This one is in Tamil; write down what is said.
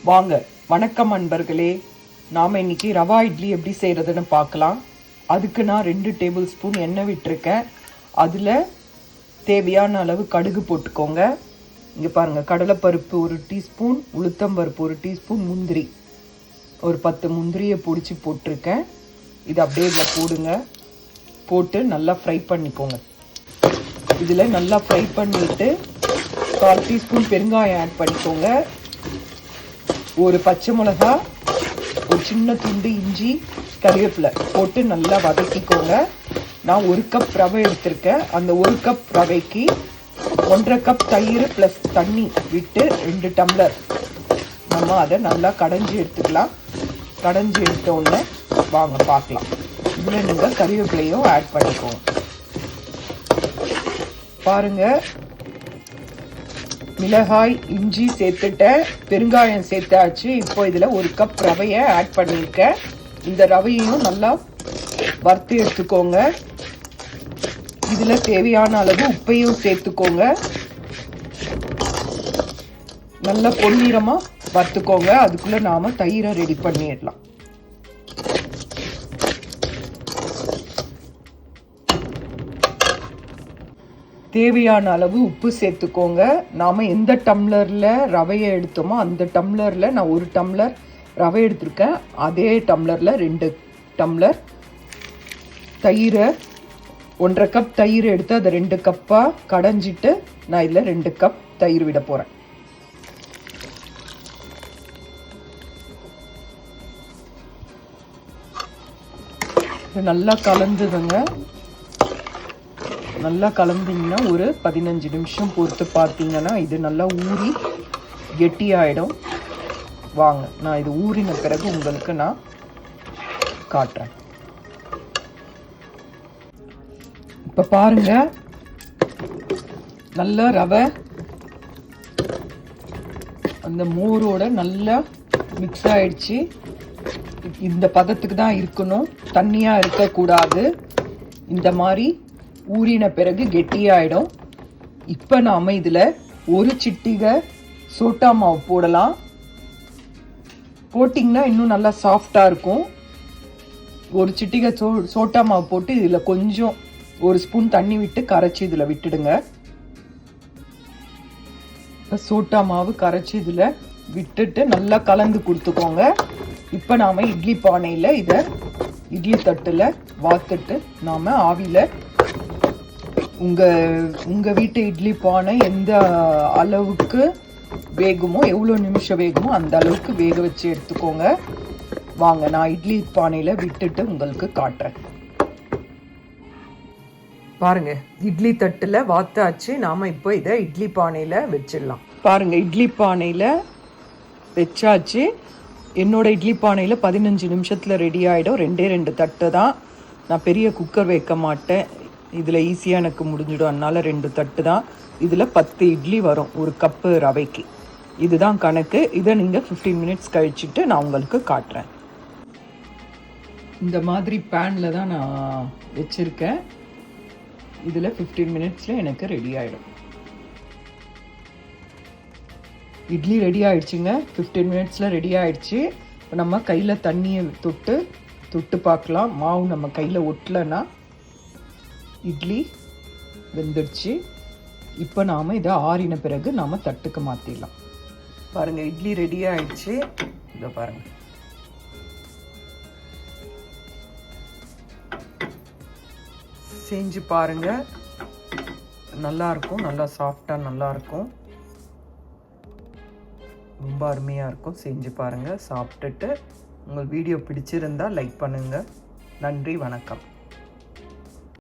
வாங்க. வணக்கம் அன்பர்களே. நாம் இன்னைக்கு ரவா இட்லி எப்படி செய்கிறதுன்னு பார்க்கலாம். அதுக்கு நான் 2 டேபிள் ஸ்பூன் எண்ணெய் விட்டுருக்கேன். அதில் தேவையான அளவு கடுகு போட்டுக்கோங்க. இங்கே பாருங்கள், கடலைப்பருப்பு 1 டீஸ்பூன், உளுத்தம்பருப்பு 1 டீஸ்பூன், முந்திரி ஒரு 10 முந்திரியை பிடிச்சி போட்டிருக்கேன். இது அப்படியே இதில் போடுங்க. போட்டு நல்லா ஃப்ரை பண்ணிக்கோங்க. இதில் நல்லா ஃப்ரை பண்ணிவிட்டு 1/4 டீஸ்பூன் பெருங்காயம் ஆட் பண்ணிக்கோங்க. ஒரு பச்சை மிளகா, ஒரு சின்ன துண்டு இஞ்சி, கறிவேப்பிலை போட்டு நல்லா வதக்கிக்கோங்க. நான் 1 கப் ரவை எடுத்திருக்கேன். அந்த 1 கப் ரவைக்கு 1.5 கப் தயிர் ப்ளஸ் தண்ணி விட்டு 2 டம்ளர் நம்ம அதை நல்லா கடைஞ்சி எடுத்துக்கலாம். கடைஞ்சி எடுத்த உடனே வாங்க பார்க்கலாம். இதில் நீங்கள் கறிவேப்பிலையும் ஆட் பண்ணிக்கோங்க. பாருங்கள், மிளகாய், இஞ்சி சேர்த்துட்டேன், பெருங்காயம் சேர்த்தாச்சு. இப்போ இதில் 1 கப் ரவையை ஆட் பண்ணியிருக்கேன். இந்த ரவையையும் நல்லா வறுத்து எடுத்துக்கோங்க. இதில் தேவையான அளவு உப்பையும் சேர்த்துக்கோங்க. நல்லா பொன்னிறமாக வறுத்துக்கோங்க. அதுக்குள்ளே நாம் தயிரை ரெடி பண்ணிடலாம். தேவையான அளவு உப்பு சேர்த்துக்கோங்க. நாம் எந்த டம்ளரில் ரவையை எடுத்தோமோ அந்த டம்ளரில் நான் 1 டம்ளர் ரவை எடுத்திருக்கேன். அதே டம்ளரில் 2 டம்ளர் தயிரை, 1.5 கப் தயிர் எடுத்து அதை 2 கப்பாக கடைஞ்சிட்டு நான் இதில் 2 கப் தயிர் விட போகிறேன். நல்லா கலந்துதுங்க. நல்லா கலந்திங்கன்னா ஒரு 15 நிமிஷம் பொறுத்து பார்த்தீங்கன்னா இது நல்லா ஊறி கெட்டியாயிடும். வாங்க, நான் இது ஊறின பிறகு உங்களுக்கு நான் காட்டுறேன். இப்போ பாருங்க, நல்லா ரவை அந்த மோரோட நல்லா மிக்ஸ் ஆயிடுச்சு. இந்த பதத்துக்கு தான் இருக்கணும், தண்ணியாக இருக்கக்கூடாது. இந்த மாதிரி ஊறின பிறகு கெட்டியாயிடும். இப்போ நாம் இதில் 1 சிட்டிகை சோட்டா மாவு போடலாம். போட்டிங்கன்னா இன்னும் நல்லா சாஃப்டாக இருக்கும். 1 சிட்டிகை சோட்டா மாவு போட்டு இதில் கொஞ்சம் 1 ஸ்பூன் தண்ணி விட்டு கரைச்சி இதில் விட்டுடுங்க. இப்போ சோட்டா மாவு கரைச்சி இதில் விட்டுட்டு நல்லா கலந்து கொடுத்துக்கோங்க. இப்போ நாம் இட்லி பானையில் இதை இட்லி தட்டில் வாத்துட்டு நாம் ஆவியில் உங்கள் வீட்டு இட்லி பானை எந்த அளவுக்கு வேகுமோ, எவ்வளோ நிமிஷம் வேகுமோ அந்த அளவுக்கு வேக வச்சு எடுத்துக்கோங்க. வாங்க, நான் இட்லி பானையில் விட்டுட்டு உங்களுக்கு காட்டுறேன். பாருங்க, இட்லி தட்டில் வாத்தாச்சு. நாம் இப்போ இதை இட்லி பானையில் வச்சிடலாம். பாருங்க, இட்லி பானையில் வச்சாச்சு. என்னோட இட்லி பானையில் 15 நிமிஷத்தில் ரெடி ஆகிடும். 2 தட்டு தான். நான் பெரிய குக்கர் வைக்க மாட்டேன். இதில் ஈஸியாக எனக்கு முடிஞ்சிடும். அதனால் 2 தட்டு தான். இதில் 10 இட்லி வரும் 1 கப்பு ரவைக்கு. இதுதான் கணக்கு. இதை நீங்கள் 15 மினிட்ஸ் கழிச்சுட்டு நான் உங்களுக்கு காட்டுறேன். இந்த மாதிரி பேனில் தான் நான் வச்சுருக்கேன். இதில் 15 மினிட்ஸில் எனக்கு ரெடி ஆகிடும். இட்லி ரெடி ஆகிடுச்சுங்க. 15 மினிட்ஸில் ரெடி ஆகிடுச்சு. இப்போ நம்ம கையில் தண்ணியை தொட்டு பார்க்கலாம். மாவு நம்ம கையில் ஒட்டலைன்னா இட்லி வெந்துடுச்சு. இப்போ நாம் இதை ஆறின பிறகு நாம் தட்டுக்கு மாற்றிடலாம். பாருங்கள், இட்லி ரெடி ஆகிடுச்சு. இதை பாருங்கள். செஞ்சு பாருங்கள், நல்லாயிருக்கும். நல்லா சாஃப்டாக நல்லாயிருக்கும். ரொம்ப அருமையாக இருக்கும். செஞ்சு பாருங்கள். சாப்பிட்டுட்டு உங்கள் வீடியோ பிடிச்சிருந்தால் லைக் பண்ணுங்கள். நன்றி, வணக்கம்.